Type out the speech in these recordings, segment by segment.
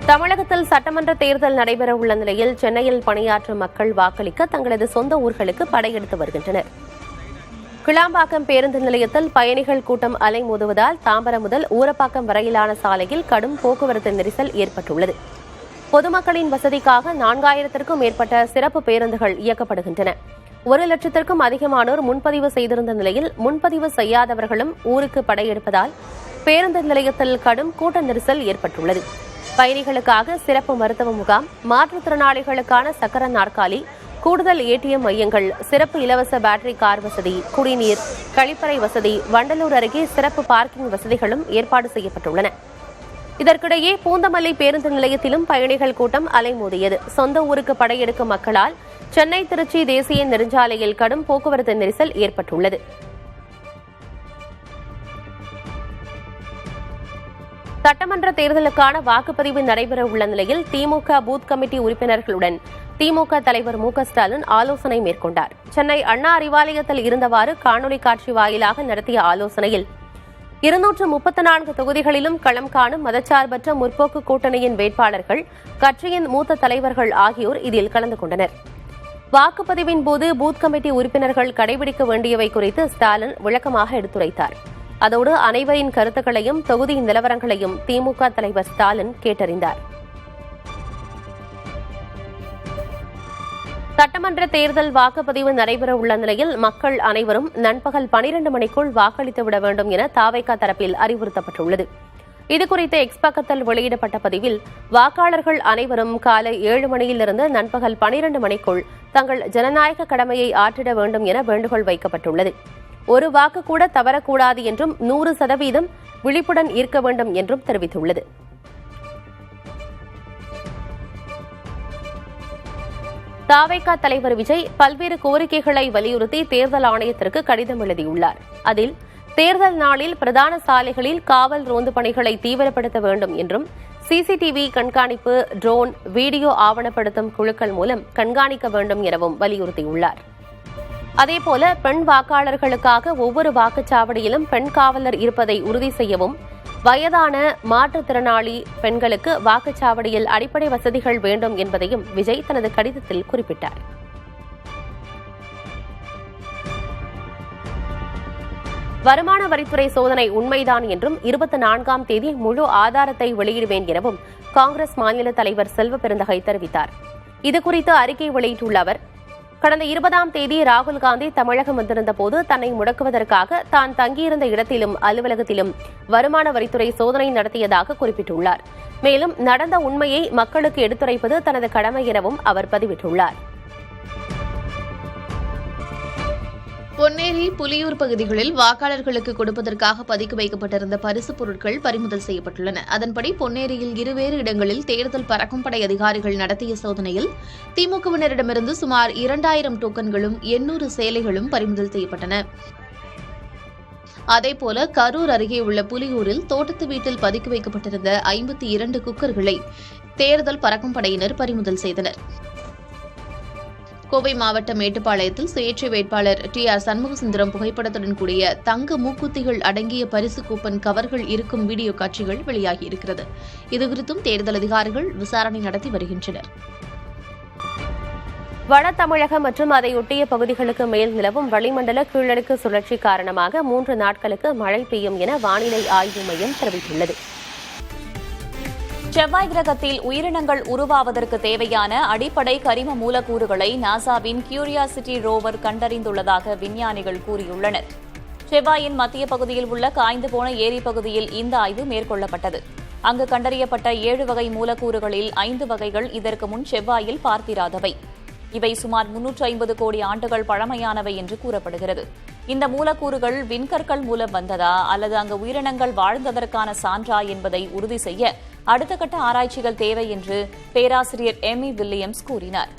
தமிழகத்தில் சட்டமன்ற தேர்தல் நடைபெறவுள்ள நிலையில் சென்னையில் பணியாற்றும் மக்கள் வாக்களிக்க தங்களது சொந்த ஊர்களுக்கு படையெடுத்து வருகின்றனர். கிளாம்பாக்கம் பேருந்து நிலையத்தில் பயணிகள் கூட்டம் அலைமோதுவதால் தாம்பரம் முதல் ஊரப்பாக்கம் வரையிலான சாலையில் கடும் போக்குவரத்து நெரிசல் ஏற்பட்டுள்ளது. பொதுமக்களின் வசதிக்காக 4000க்கும் மேற்பட்ட சிறப்பு பேருந்துகள் இயக்கப்படுகின்றன. 1 லட்சத்திற்கும் அதிகமானோர் முன்பதிவு செய்திருந்த நிலையில் முன்பதிவு செய்யாதவர்களும் ஊருக்கு படையெடுப்பதால் பேருந்து நிலையத்தில் கடும் கூட்ட நெரிசல் ஏற்பட்டுள்ளது. பயணிகளுக்காக சிறப்பு மருத்துவ முகாம், மாற்றுத்திறனாளிகளுக்கான சக்கர நாற்காலி, கூடுதல் ஏடிஎம் மையங்கள், சிறப்பு இலவச பேட்டரி கார் வசதி, குடிநீர், கழிப்பறை வசதி, வண்டலூர் அருகே சிறப்பு பார்க்கிங் வசதிகளும் ஏற்பாடு செய்யப்பட்டுள்ளன. இதற்கிடையே பூந்தமல்லி பேருந்து நிலையத்திலும் பயணிகள் கூட்டம் அலைமோதியது. சொந்த ஊருக்கு படையெடுக்கும் மக்களால் சென்னை திருச்சி தேசிய நெடுஞ்சாலையில் கடும் போக்குவரத்து நெரிசல் ஏற்பட்டுள்ளது. சட்டமன்ற தேர்தலுக்கான வாக்குப்பதிவு நடைபெறவுள்ள நிலையில் திமுக பூத் கமிட்டி உறுப்பினர்களுடன் திமுக தலைவர் மு.க.ஸ்டாலின் ஆலோசனை மேற்கொண்டார். சென்னை அண்ணா அறிவாலயத்தில் இருந்தவாறு காணொலி காட்சி வாயிலாக நடத்திய ஆலோசனையில் 234 தொகுதிகளிலும் களம் காணும் மதச்சார்பற்ற முற்போக்கு கூட்டணியின் வேட்பாளர்கள், கட்சியின் மூத்த தலைவர்கள் ஆகியோர் இதில் கலந்து கொண்டனர். வாக்குப்பதிவின் போது பூத் கமிட்டி உறுப்பினர்கள் கடைபிடிக்க வேண்டியவை குறித்து ஸ்டாலின் விளக்கமாக எடுத்துரைத்தார். அதோடு அனைவரின் கருத்துக்களையும் தொகுதி நிலவரங்களையும் திமுக தலைவர் ஸ்டாலின் கேட்டறிந்தார். சட்டமன்ற தேர்தல் வாக்குப்பதிவு நடைபெறவுள்ள நிலையில் மக்கள் அனைவரும் நண்பகல் 12 மணிக்குள் வாக்களித்துவிட வேண்டும் என தாவேகா தரப்பில் அறிவுறுத்தப்பட்டுள்ளது. இதுகுறித்து எக்ஸ் பக்கத்தில் வெளியிடப்பட்ட பதிவில் வாக்காளர்கள் அனைவரும் காலை 7 மணியிலிருந்து நண்பகல் 12 மணிக்குள் தங்கள் ஜனநாயக கடமையை ஆற்றிட வேண்டும் என வேண்டுகோள் வைக்கப்பட்டுள்ளது. ஒரு வாக்கு கூட தவறக்கூடாது என்றும் 100% விழிப்புடன் இருக்க வேண்டும் என்றும் தெரிவித்துள்ளது. தாவேகா தலைவர் விஜய் பல்வேறு கோரிக்கைகளை வலியுறுத்தி தேர்தல் ஆணையத்திற்கு கடிதம் எழுதியுள்ளார். அதில் தேர்தல் நாளில் பிரதான சாலைகளில் காவல் ரோந்து பணிகளை தீவிரப்படுத்த வேண்டும் என்றும், சிசிடிவி கண்காணிப்பு, ட்ரோன், வீடியோ ஆவணப்படுத்தும் குழுக்கள் மூலம் கண்காணிக்க வேண்டும் எனவும் வலியுறுத்தியுள்ளார். அதேபோல பெண் வாக்காளர்களுக்காக ஒவ்வொரு வாக்குச்சாவடியிலும் பெண் காவலர் இருப்பதை உறுதி செய்யவும், வயதான மாற்றுத்திறனாளி பெண்களுக்கு வாக்குச்சாவடியில் அடிப்படை வசதிகள் வேண்டும் என்பதையும் விஜய் தனது கடிதத்தில் குறிப்பிட்டார். வருமான வரித்துறை சோதனை உண்மைதான் என்றும் 24ஆம் தேதி முழு ஆதாரத்தை வெளியிடுவேன் எனவும் காங்கிரஸ் மாநில தலைவர் செல்வ பெருந்தகை தெரிவித்தார். இதுகுறித்து அறிக்கை வெளியிட்டுள்ள அவர், கடந்த 20ஆம் தேதி ராகுல் காந்தி தமிழகம் வந்திருந்தபோது தன்னை முடக்குவதற்காக தான் தங்கியிருந்த இடத்திலும் அலுவலகத்திலும் வருமான வரித்துறை சோதனை நடத்தியதாக குறிப்பிட்டுள்ளார். மேலும் நடந்த உண்மையை மக்களுக்கு எடுத்துரைப்பது தனது கடமை எனவும் அவர் பதிவிட்டுள்ளார். பொன்னேரி, புலியூர் பகுதிகளில் வாக்காளர்களுக்கு கொடுப்பதற்காக பதுக்கி வைக்கப்பட்டிருந்த பரிசுப் பொருட்கள் பறிமுதல் செய்யப்பட்டுள்ளன. அதன்படி பொன்னேரியில் இருவேறு இடங்களில் தேர்தல் பறக்கும் படை அதிகாரிகள் நடத்திய சோதனையில் திமுகவினரிடமிருந்து சுமார் 2000 டோக்கன்களும் 800 சேலைகளும் பறிமுதல் செய்யப்பட்டன. அதேபோல கரூர் அருகே உள்ள புலியூரில் தோட்டத்து வீட்டில் பதுக்கி வைக்கப்பட்டிருந்த 52 குக்கர்களை தேர்தல் பறக்கும் படையினர் பறிமுதல் செய்தனர். கோவை மாவட்டம் மேட்டுப்பாளையத்தில் சுயேட்சை வேட்பாளர் TR சண்முகசுந்தரம் புகைப்படத்துடன் கூடிய தங்க மூக்குத்திகள் அடங்கிய பரிசு கூப்பன் கவர்கள் இருக்கும் வீடியோ காட்சிகள் வெளியாகியிருக்கிறது. இதுகுறித்தும் தேர்தல் அதிகாரிகள் விசாரணை நடத்தி வருகின்றனர். வட தமிழகம் மற்றும் அதையொட்டிய பகுதிகளுக்கு மேல் நிலவும் வளிமண்டல கீழடுக்கு சுழற்சி காரணமாக 3 நாட்களுக்கு மழை பெய்யும் என வானிலை ஆய்வு மையம் தெரிவித்துள்ளது. செவ்வாய் கிரகத்தில் உயிரினங்கள் உருவாவதற்கு தேவையான அடிப்படை கரிம மூலக்கூறுகளை நாசாவின் கியூரியாசிட்டி ரோவர் கண்டறிந்துள்ளதாக விஞ்ஞானிகள் கூறியுள்ளனர். செவ்வாயின் மத்திய பகுதியில் உள்ள காய்ந்து போன ஏரி பகுதியில் இந்த ஆய்வு மேற்கொள்ளப்பட்டது. அங்கு கண்டறியப்பட்ட 7 வகை மூலக்கூறுகளில் 5 வகைகள் இதற்கு முன் செவ்வாயில் பார்த்திராதவை. இவை சுமார் 350 கோடி ஆண்டுகள் பழமையானவை என்று கூறப்படுகிறது. இந்த மூலக்கூறுகள் விண்கற்கள் மூலம் வந்ததா அல்லது அங்கு உயிரினங்கள் வாழ்ந்ததற்கான சான்றா என்பதை உறுதி செய்ய அடுத்த கட்ட ஆராய்ச்சிகள் தேவை என்று பேராசிரியர் எமி வில்லியம்ஸ் கூறினார்.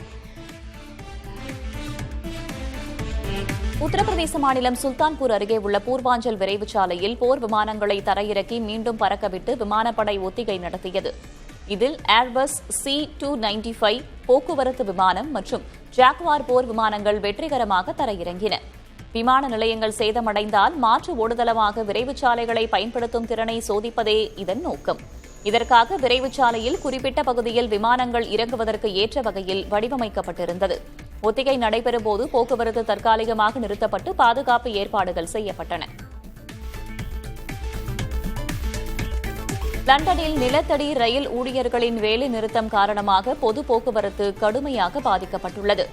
உத்தரப்பிரதேச மாநிலம் சுல்தான்பூர் அருகே உள்ள பூர்வாஞ்சல் விரைவு சாலையில் போர் விமானங்களை தரையிறக்கி மீண்டும் பறக்கவிட்டு விமானப்படை ஒத்திகை நடத்தியது. இதில் ஏர்பஸ் C-295 போக்குவரத்து விமானம் மற்றும் ஜாக்வார் போர் விமானங்கள் வெற்றிகரமாக தரையிறங்கின. விமான நிலையங்கள் சேதமடைந்தால் மாற்று ஓடுதளமாக விரைவு சாலைகளை பயன்படுத்தும் திறனை சோதிப்பதே இதன் நோக்கம். இதற்காக விரைவுச் சாலையில் குறிப்பிட்ட பகுதியில் விமானங்கள் இறங்குவதற்கு ஏற்ற வகையில் வடிவமைக்கப்பட்டிருந்தது. ஒத்திகை நடைபெறும்போது போக்குவரத்து தற்காலிகமாக நிறுத்தப்பட்டு பாதுகாப்பு ஏற்பாடுகள் செய்யப்பட்டன. லண்டனில் நிலத்தடி ரயில் ஊழியர்களின் வேலை நிறுத்தம் காரணமாக பொது போக்குவரத்து கடுமையாக பாதிக்கப்பட்டுள்ளது.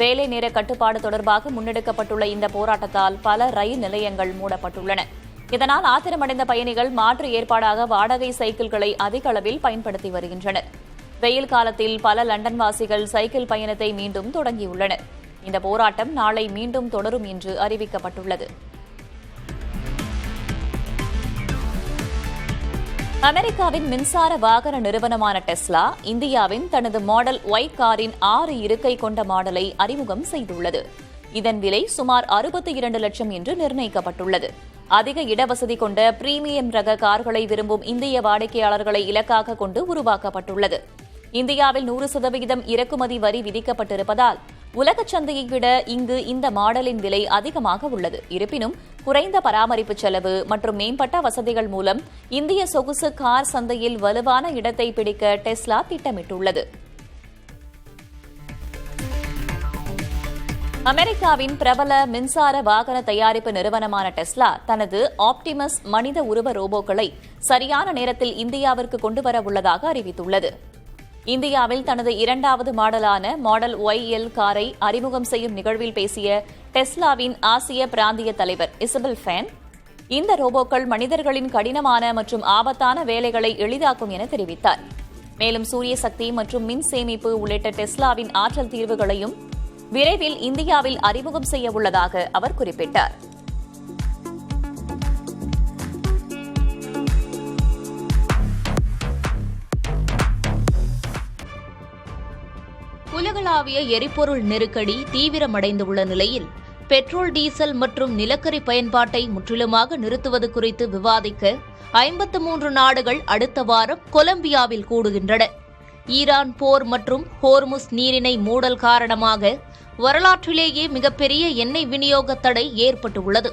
வேலை நேர கட்டுப்பாடு தொடர்பாக முன்னெடுக்கப்பட்டுள்ள இந்த போராட்டத்தால் பல ரயில் நிலையங்கள் மூடப்பட்டுள்ளன. இதனால் ஆத்திரமடைந்த பயணிகள் மாற்று ஏற்பாடாக வாடகை சைக்கிள்களை அதிக அளவில் பயன்படுத்தி வருகின்றனர். வெயில் காலத்தில் பல லண்டன் வாசிகள் சைக்கிள் பயணத்தை மீண்டும் தொடங்கியுள்ளனர். இந்த போராட்டம் நாளை மீண்டும் தொடரும் என்று அறிவிக்கப்பட்டுள்ளது. அமெரிக்காவின் மின்சார வாகன நிறுவனமான டெஸ்லா இந்தியாவின் தனது மாடல் ஒய் காரின் 6 இருக்கை கொண்ட மாடலை அறிமுகம் செய்துள்ளது. இதன் விலை சுமார் 62 லட்சம் என்று நிர்ணயிக்கப்பட்டுள்ளது. அதிக இடவசதி கொண்ட பிரீமியம் ரக கார்களை விரும்பும் இந்திய வாடிக்கையாளர்களை இலக்காக கொண்டு உருவாக்கப்பட்டுள்ளது. இந்தியாவில் 100% இறக்குமதி வரி விதிக்கப்பட்டிருப்பதால் உலகச் சந்தையை விட இங்கு இந்த மாடலின் விலை அதிகமாக உள்ளது. இருப்பினும் குறைந்த பராமரிப்பு செலவு மற்றும் மேம்பட்ட வசதிகள் மூலம் இந்திய சொகுசு கார் சந்தையில் வலுவான இடத்தை பிடிக்க டெஸ்லா திட்டமிட்டுள்ளது. அமெரிக்காவின் பிரபல மின்சார வாகன தயாரிப்பு நிறுவனமான டெஸ்லா தனது ஆப்டிமஸ் மனித உருவ ரோபோக்களை சரியான நேரத்தில் இந்தியாவிற்கு கொண்டுவர உள்ளதாக அறிவித்துள்ளது. இந்தியாவில் தனது 2வது மாடலான மாடல் ஒய் காரை அறிமுகம் செய்யும் நிகழ்வில் பேசிய டெஸ்லாவின் ஆசிய பிராந்திய தலைவர் இசபெல் ஃபேன், இந்த ரோபோக்கள் மனிதர்களின் கடினமான மற்றும் ஆபத்தான வேலைகளை எளிதாக்கும் என தெரிவித்தார். மேலும் சூரிய சக்தி மற்றும் மின் சேமிப்பு உள்ளிட்ட டெஸ்லாவின் ஆற்றல் தீர்வுகளையும் விரைவில் இந்தியாவில் அறிமுகம் செய்ய உள்ளதாக அவர் குறிப்பிட்டார். உலகளாவிய எரிபொருள் நெருக்கடி தீவிரமடைந்துள்ள நிலையில் பெட்ரோல், டீசல் மற்றும் நிலக்கரி பயன்பாட்டை முற்றிலுமாக நிறுத்துவது குறித்து விவாதிக்க 53 நாடுகள் அடுத்த வாரம் கொலம்பியாவில் கூடுகின்றன. ஈரான் போர் மற்றும் ஹோர்முஸ் நீரிணை மூடல் காரணமாக வரலாற்றிலேயே மிகப்பெரிய எண்ணெய் விநியோக தடை ஏற்பட்டுள்ளது.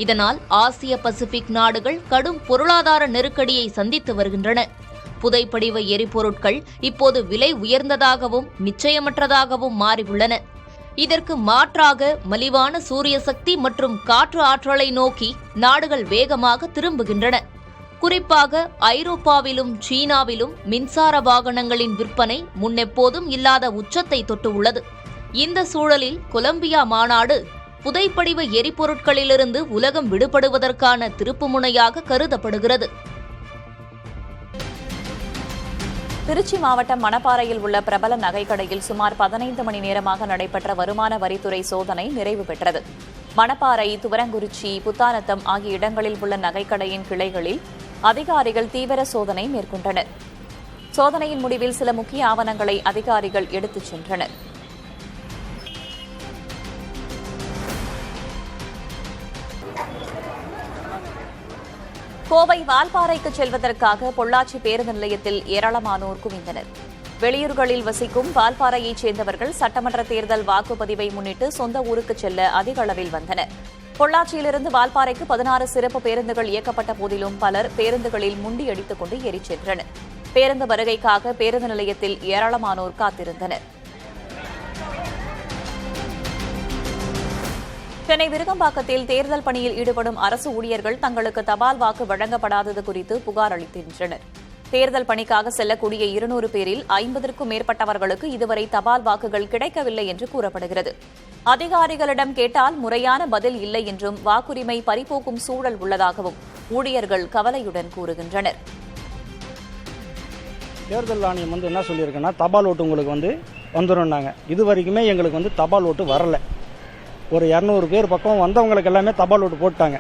இதனால் ஆசிய பசிபிக் நாடுகள் கடும் பொருளாதார நெருக்கடியை சந்தித்து வருகின்றன. புதைப்படிவ எரிபொருட்கள் இப்போது விலை உயர்ந்ததாகவும் நிச்சயமற்றதாகவும் மாறியுள்ளன. இதற்கு மாற்றாக மலிவான சூரிய சக்தி மற்றும் காற்று ஆற்றலை நோக்கி நாடுகள் வேகமாக திரும்புகின்றன. குறிப்பாக ஐரோப்பாவிலும் சீனாவிலும் மின்சார வாகனங்களின் விற்பனை முன்னெப்போதும் இல்லாத உச்சத்தை தொட்டுள்ளது. இந்த சூழலில் கொலம்பியா மாநாடு புதைப்படிவ எரிபொருட்களிலிருந்து உலகம் விடுபடுவதற்கான திருப்புமுனையாக கருதப்படுகிறது. திருச்சி மாவட்டம் மணப்பாறையில் உள்ள பிரபல நகைக்கடையில் சுமார் 15 மணி நேரமாக நடைபெற்ற வருமான வரித்துறை சோதனை நிறைவு பெற்றது. மணப்பாறை, துவரங்குறிச்சி, புத்தானத்தம் ஆகிய இடங்களில் உள்ள நகைக்கடையின் கிளைகளில் அதிகாரிகள் தீவிர சோதனை மேற்கொண்டனர். சோதனையின் முடிவில் சில முக்கிய ஆவணங்களை அதிகாரிகள் எடுத்துச் சென்றனர். கோவை வால்பாறைக்கு செல்வதற்காக பொள்ளாச்சி பேருந்து நிலையத்தில் ஏராளமானோர் குவிந்தனர். வெளியூர்களில் வசிக்கும் வால்பாறையைச் சேர்ந்தவர்கள் சட்டமன்ற தேர்தல் வாக்குப்பதிவை முன்னிட்டு சொந்த ஊருக்கு செல்ல அதிக அளவில் வந்தனர். பொள்ளாச்சியிலிருந்து வால்பாறைக்கு 16 சிறப்பு பேருந்துகள் இயக்கப்பட்ட போதிலும் பலர் பேருந்துகளில் முண்டியடித்துக் கொண்டு ஏறிச் சென்றனர். பேருந்து வருகைக்காக பேருந்து நிலையத்தில் ஏராளமானோர் காத்திருந்தனர். சென்னை விருகம்பாக்கத்தில் தேர்தல் பணியில் ஈடுபடும் அரசு ஊழியர்கள் தங்களுக்கு தபால் வாக்கு வழங்கப்படாதது குறித்து புகார் அளிக்கின்றனர். தேர்தல் பணிக்காக செல்லக்கூடிய 200 பேரில் 50க்கும் மேற்பட்டவர்களுக்கு இதுவரை தபால் வாக்குகள் கிடைக்கவில்லை என்று கூறப்படுகிறது. அதிகாரிகளிடம் கேட்டால் முறையான பதில் இல்லை என்றும் வாக்குரிமை பறிபோக்கும் சூழல் உள்ளதாகவும் ஊழியர்கள் கவலையுடன் கூறுகின்றனர். தேர்தல் ஆணையம் என்ன சொல்லியிருக்குன்னா, தபால் ஓட்டு உங்களுக்கு வந்துடும். இது வரைக்குமே எங்களுக்கு தபால் ஓட்டு வரல. ஒரு 200 பேர் பக்கம் வந்தவங்களுக்கு எல்லாமே தபால் ஓட்டு போட்டாங்க.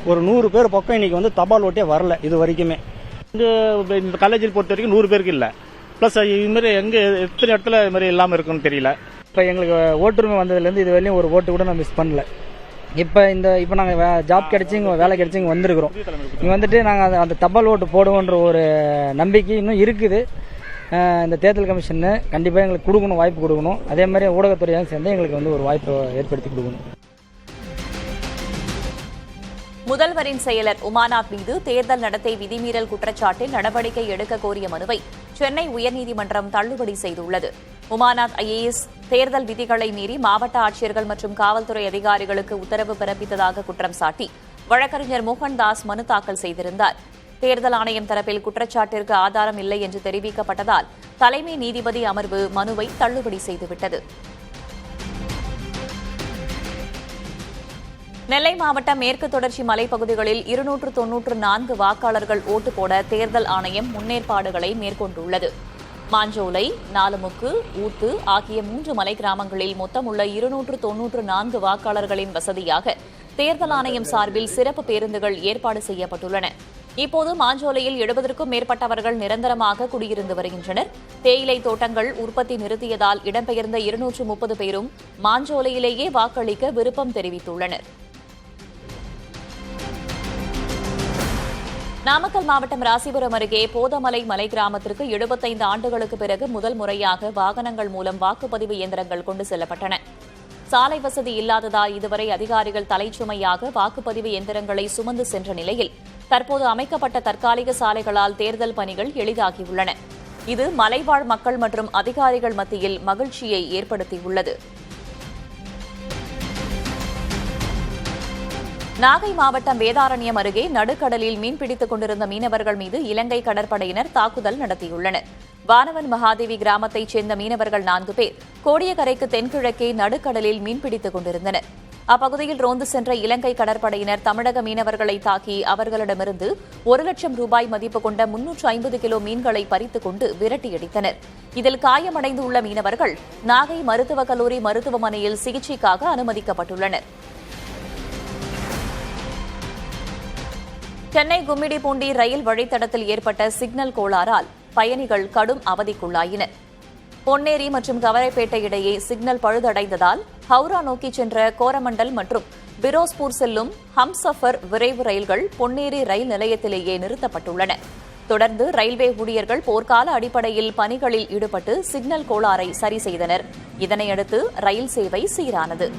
ஒரு 100 பேர் பக்கம் இன்னைக்கு தபால் ஓட்டே வரல இது வரைக்குமே. இந்த காலேஜில் பொறுத்த வரைக்கும் 100 பேருக்கு இல்லை. ப்ளஸ் இதுமாரி எத்தனை இடத்துல இது மாதிரி இல்லாமல் இருக்குன்னு தெரியல. இப்போ எங்களுக்கு ஓட்டுரிமை வந்ததுலேருந்து இது வரையும் ஒரு ஓட்டு கூட நான் மிஸ் பண்ணல. இப்போ நாங்கள் ஜாப் கிடைச்சி இங்கே வேலை கிடைச்சி இங்கே வந்திருக்கிறோம். இங்கே நாங்கள் அந்த தபால் ஓட்டு போடுவோன்ற ஒரு நம்பிக்கை இன்னும் இருக்குது. இந்த தேர்தல் கமிஷன் கண்டிப்பாக எங்களுக்கு கொடுக்கணும், வாய்ப்பு கொடுக்கணும். அதே மாதிரி ஊடகத்துறையாக சேர்ந்து எங்களுக்கு ஒரு வாய்ப்பை ஏற்படுத்தி கொடுக்கணும். முதல்வரின் செயலர் உமாநாத் மீது தேர்தல் நடத்தை விதிமீறல் குற்றச்சாட்டில் நடவடிக்கை எடுக்க கோரிய மனுவை சென்னை உயர்நீதிமன்றம் தள்ளுபடி செய்துள்ளது. உமாநாத் IAS தேர்தல் விதிகளை மீறி மாவட்ட ஆட்சியர்கள் மற்றும் காவல்துறை அதிகாரிகளுக்கு உத்தரவு பிறப்பித்ததாக குற்றம் சாட்டி வழக்கறிஞர் மோகன்தாஸ் மனு தாக்கல் செய்திருந்தார். தேர்தல் ஆணையம் தரப்பில் குற்றச்சாட்டிற்கு ஆதாரம் இல்லை என்று தெரிவிக்கப்பட்டதால் தலைமை நீதிபதி அமர்வு மனுவை தள்ளுபடி செய்துவிட்டது. நெல்லை மாவட்டம் மேற்கு தொடர்ச்சி மலைப்பகுதிகளில் 294 வாக்காளர்கள் ஓட்டு போட தேர்தல் ஆணையம் முன்னேற்பாடுகளை மேற்கொண்டுள்ளது. மாஞ்சோலை, நாலுமுக்கு, ஊத்து ஆகிய 3 மலை கிராமங்களில் மொத்தம் உள்ள 294 வாக்காளர்களின் வசதியாக தேர்தல் ஆணையம் சார்பில் சிறப்பு பேருந்துகள் ஏற்பாடு செய்யப்பட்டுள்ளன. இப்போது மாஞ்சோலையில் 70க்கும் மேற்பட்டவர்கள் நிரந்தரமாக குடியிருந்து வருகின்றனர். தேயிலை தோட்டங்கள் உற்பத்தி நிறுத்தியதால் இடம்பெயர்ந்த 230 பேரும் மாஞ்சோலையிலேயே வாக்களிக்க விருப்பம் தெரிவித்துள்ளனர். நாமக்கல் மாவட்டம் ராசிபுரம் அருகே போதமலை மலை கிராமத்திற்கு 75 ஆண்டுகளுக்கு பிறகு முதல் முறையாக வாகனங்கள் மூலம் வாக்குப்பதிவு இயந்திரங்கள் கொண்டு செல்லப்பட்டன. சாலை வசதி இல்லாததால் இதுவரை அதிகாரிகள் தலைச்சுமையாக வாக்குப்பதிவு இயந்திரங்களை சுமந்து சென்ற நிலையில் தற்போது அமைக்கப்பட்ட தற்காலிக சாலைகளால் தேர்தல் பணிகள் எளிதாகியுள்ளன. இது மலைவாழ் மக்கள் மற்றும் அதிகாரிகள் மத்தியில் மகிழ்ச்சியை ஏற்படுத்தியுள்ளது. நாகை மாவட்டம் வேதாரண்யம் அருகே நடுக்கடலில் மீன்பிடித்துக் கொண்டிருந்த மீனவர்கள் மீது இலங்கை கடற்படையினர் தாக்குதல் நடத்தியுள்ளனர். வானவன் மகாதேவி கிராமத்தைச் சேர்ந்த மீனவர்கள் 4 பேர் கோடியக்கரைக்கு தென்கிழக்கே நடுக்கடலில் மீன்பிடித்துக் கொண்டிருந்தனர். அப்பகுதியில் ரோந்து சென்ற இலங்கை கடற்படையினர் தமிழக மீனவர்களை தாக்கி அவர்களிடமிருந்து 1 லட்சம் ரூபாய் மதிப்பு கொண்ட 350 கிலோ மீன்களை பறித்துக் கொண்டு விரட்டியடித்தனர். இதில் காயமடைந்துள்ள மீனவர்கள் நாகை மருத்துவக் கல்லூரி மருத்துவமனையில் சிகிச்சைக்காக அனுமதிக்கப்பட்டுள்ளனர். சென்னை கும்மிடிப்பூண்டி ரயில் வழித்தடத்தில் ஏற்பட்ட சிக்னல் கோளாறால் பயணிகள் கடும் அவதிக்குள்ளாயினர். பொன்னேரி மற்றும் கவரைப்பேட்டை இடையே சிக்னல் பழுதடைந்ததால் ஹவுரா நோக்கி சென்ற கோரமண்டல் மற்றும் பிரோஸ்பூர் செல்லும் ஹம்சஃபர் விரைவு ரயில்கள் பொன்னேரி ரயில் நிலையத்திலேயே நிறுத்தப்பட்டுள்ளன. தொடர்ந்து ரயில்வே ஊழியர்கள் போர்க்கால அடிப்படையில் பணிகளில் ஈடுபட்டு சிக்னல் கோளாறை சரி செய்தனர். இதனையடுத்து ரயில் சேவை சீரானது.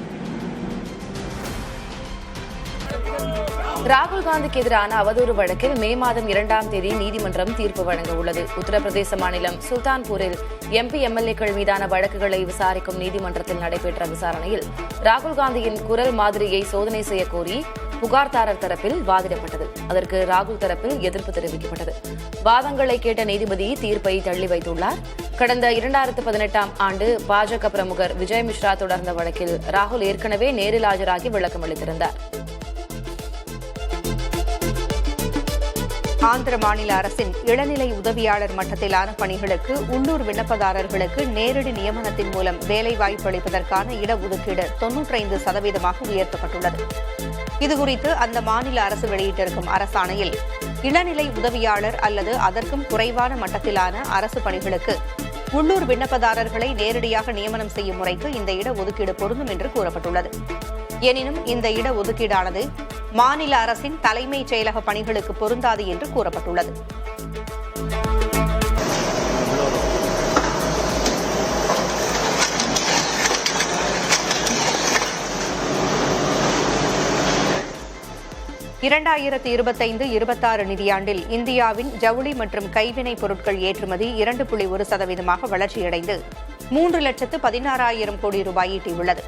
ராகுல் காந்திக்கு எதிரான அவதூறு வழக்கில் மே மாதம் 2ஆம் தேதி நீதிமன்றம் தீர்ப்பு வழங்க உள்ளது. உத்தரப்பிரதேச மாநிலம் சுல்தான்பூரில் MP MLAக்கள் மீதான வழக்குகளை விசாரிக்கும் நீதிமன்றத்தில் நடைபெற்ற விசாரணையில் ராகுல் காந்தியின் குரல் மாதிரியை சோதனை செய்ய கோரி புகார்தாரர் தரப்பில் வாதிடப்பட்டது. அதற்கு ராகுல் தரப்பில் எதிர்ப்பு தெரிவிக்கப்பட்டது. வாதங்களை கேட்ட நீதிபதி தீர்ப்பை தள்ளி வைத்துள்ளார். கடந்த 2018ஆம் ஆண்டு பாஜக பிரமுகர் விஜய் மிஸ்ரா தொடர்ந்த வழக்கில் ராகுல் ஏற்கனவே நேரில் ஆஜராகி விளக்கம் அளித்திருந்தார். ஆந்திர மாநில அரசின் இளநிலை உதவியாளர் மட்டத்திலான பணிகளுக்கு உள்ளூர் விண்ணப்பதாரர்களுக்கு நேரடி நியமனத்தின் மூலம் வேலைவாய்ப்பு அளிப்பதற்கான இடஒதுக்கீடு 95% உயர்த்தப்பட்டுள்ளது. இதுகுறித்து அந்த மாநில அரசு வெளியிட்டிருக்கும் அரசாணையில் இளநிலை உதவியாளர் அல்லது அதற்கும் குறைவான மட்டத்திலான அரசு பணிகளுக்கு உள்ளூர் விண்ணப்பதாரர்களை நேரடியாக நியமனம் செய்யும் முறைக்கு இந்த இடஒதுக்கீடு பொருந்தும் என்று கூறப்பட்டுள்ளது. எனினும் இந்த இடஒதுக்கீடானது மாநில அரசின் தலைமைச் செயலக பணிகளுக்கு பொருந்தாது என்று கூறப்பட்டுள்ளது. (2025-26) நிதியாண்டில் இந்தியாவின் ஜவுளி மற்றும் கைவினைப் பொருட்கள் ஏற்றுமதி 2.1% வளர்ச்சியடைந்து 3,16,000 கோடி ரூபாய் ஈட்டியுள்ளது.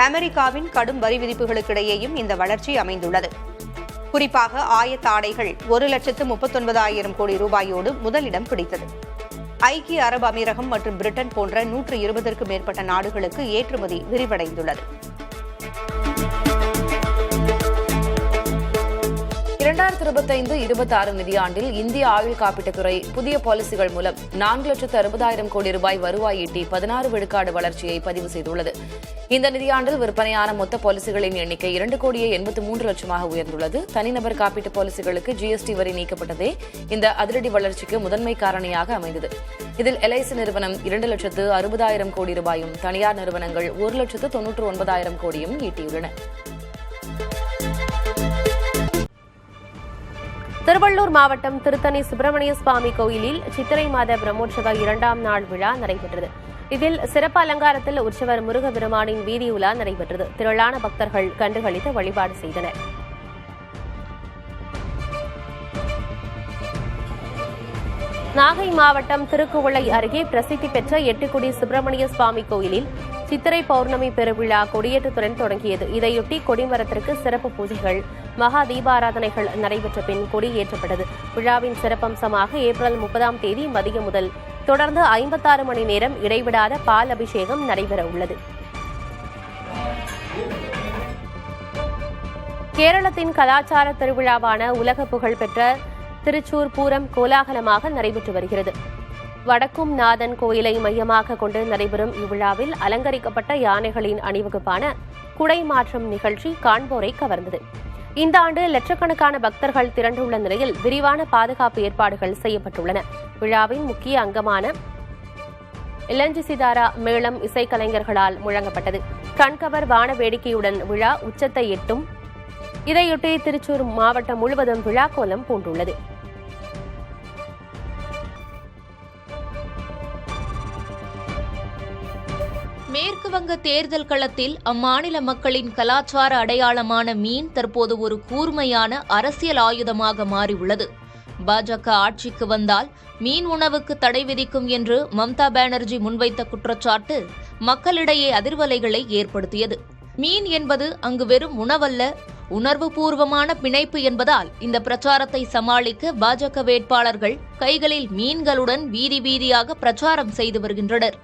அமெரிக்காவின் கடும் வரி விதிப்புகளுக்கிடையேயும் இந்த வளர்ச்சி அமைந்துள்ளது. குறிப்பாக ஆயத்த ஆடைகள் 1,39,000 கோடி ரூபாயோடு முதலிடம் பிடித்தது. ஐக்கிய அரபு அமீரகம் மற்றும் பிரிட்டன் போன்ற 120க்கும் மேற்பட்ட நாடுகளுக்கு ஏற்றுமதி விரிவடைந்துள்ளது. 2025-26 நிதியாண்டில் இந்திய ஆயுள் காப்பீட்டுத்துறை புதிய பாலிசிகள் மூலம் 4,60,000 கோடி ரூபாய் வருவாய் ஈட்டி 16 விழுக்காடு வளர்ச்சியை பதிவு செய்துள்ளது. இந்த நிதியாண்டில் விற்பனையான மொத்த பாலிசிகளின் எண்ணிக்கை 2,83,00,000 உயர்ந்துள்ளது. தனிநபர் காப்பீட்டு பாலிசிகளுக்கு GST வரி நீக்கப்பட்டதே இந்த அதிரடி வளர்ச்சிக்கு முதன்மை காரணியாக அமைந்தது. இதில் LIC நிறுவனம் 2,60,000 கோடி ரூபாயும் தனியார் நிறுவனங்கள் 1,99,000 கோடியும் ஈட்டியுள்ளன. திருவள்ளூர் மாவட்டம் திருத்தணி சுப்பிரமணிய சுவாமி கோயிலில் சித்திரை மாத பிரம்மோற்சவ 2ஆம் நாள் விழா நடைபெற்றது. இதில் சிறப்பு அலங்காரத்தில் உற்சவர் முருகபெருமானின் வீதி உலா நடைபெற்றது. திரளான பக்தர்கள் கண்டுகளித்து வழிபாடு செய்தனர். நாகை மாவட்டம் திருக்குவளை அருகே பிரசித்தி பெற்ற எட்டுக்குடி சுப்பிரமணிய சுவாமி கோயிலில் சித்திரை பௌர்ணமி பெருவிழா கொடியேற்றத்துடன் தொடங்கியது. இதையொட்டி கொடிமரத்திற்கு சிறப்பு பூஜைகள், மகா தீபாராதனைகள் நடைபெற்ற பின் கொடியேற்றப்பட்டது. விழாவின் சிறப்பம்சமாக ஏப்ரல் 30ஆம் தேதி மதியம் முதல் தொடர்ந்து 56 மணி நேரம் இடைவிடாத பால் அபிஷேகம் நடைபெற உள்ளது. கேரளத்தின் கலாச்சார திருவிழாவான உலக புகழ்பெற்ற திருச்சூர் பூரம் கோலாகலமாக நடைபெற்று வருகிறது. வடக்கும் நாதன் கோயிலை மையமாக கொண்டு நடைபெறும் இவ்விழாவில் அலங்கரிக்கப்பட்ட யானைகளின் அணிவகுப்பான குடை மாற்றம் நிகழ்ச்சி காண்போரை கவர்ந்தது. இந்த ஆண்டு லட்சக்கணக்கான பக்தர்கள் திரண்டுள்ள நிலையில் விரிவான பாதுகாப்பு ஏற்பாடுகள் செய்யப்பட்டுள்ளன. விழாவின் முக்கிய அங்கமான இளஞ்சிசிதாரா மேளம் இசைக்கலைஞர்களால் முழங்கப்பட்டது. கண்கவர் வான வேடிக்கையுடன் விழா உச்சத்தை எட்டும். இதையொட்டி திருச்சூர் மாவட்டம் முழுவதும் விழா கோலம் பூண்டுள்ளது. மேற்குவங்க தேர்தல் களத்தில் அம்மாநில மக்களின் கலாச்சார அடையாளமான மீன் தற்போது ஒரு கூர்மையான அரசியல் ஆயுதமாக மாறியுள்ளது. பாஜக ஆட்சிக்கு வந்தால் மீன் உணவுக்கு தடை விதிக்கும் என்று மம்தா பானர்ஜி முன்வைத்த குற்றச்சாட்டு மக்களிடையே அதிர்வலைகளை ஏற்படுத்தியது. மீன் என்பது அங்கு வெறும் உணவல்ல, உணர்வுபூர்வமான பிணைப்பு என்பதால் இந்த பிரச்சாரத்தை சமாளிக்க பாஜக வேட்பாளர்கள் கைகளில் மீன்களுடன் வீதி வீதியாக பிரச்சாரம் செய்து வருகின்றனர்.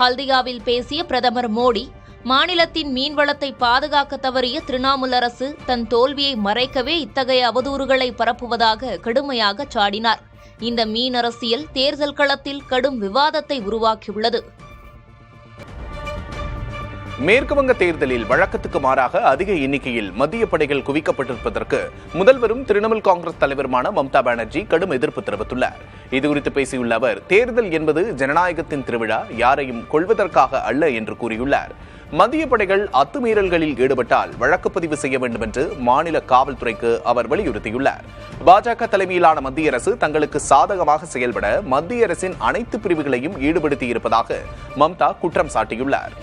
ஹல்தியாவில் பேசிய பிரதமர் மோடி, மாநிலத்தின் மீன்வளத்தை பாதுகாக்க தவறிய திரிணாமுல் அரசு தன் தோல்வியை மறைக்கவே இத்தகைய அவதூறுகளை பரப்புவதாக கடுமையாக சாடினார். இந்த மீன் அரசியல் தேர்தல் களத்தில் கடும் விவாதத்தை உருவாக்கியுள்ளது. மேற்குவங்க தேர்தலில் வழக்கத்துக்கு மாறாக அதிக எண்ணிக்கையில் மத்திய படைகள் குவிக்கப்பட்டிருப்பதற்கு முதல்வரும் திரிணாமுல் காங்கிரஸ் தலைவருமான மம்தா பானர்ஜி கடும் எதிர்ப்பு தெரிவித்துள்ளார். இதுகுறித்து பேசியுள்ள அவர், தேர்தல் என்பது ஜனநாயகத்தின் திருவிழா, யாரையும் கொள்வதற்காக அல்ல என்று கூறியுள்ளார். மத்திய படைகள் அத்துமீறல்களில் ஈடுபட்டால் வழக்குப்பதிவு செய்ய வேண்டும் என்று மாநில காவல்துறைக்கு அவர் வலியுறுத்தியுள்ளார். பாஜக தலைமையிலான மத்திய அரசு தங்களுக்கு சாதகமாக செயல்பட மத்திய அரசின் அனைத்து பிரிவுகளையும் ஈடுபடுத்தியிருப்பதாக மம்தா குற்றம் சாட்டியுள்ளார்.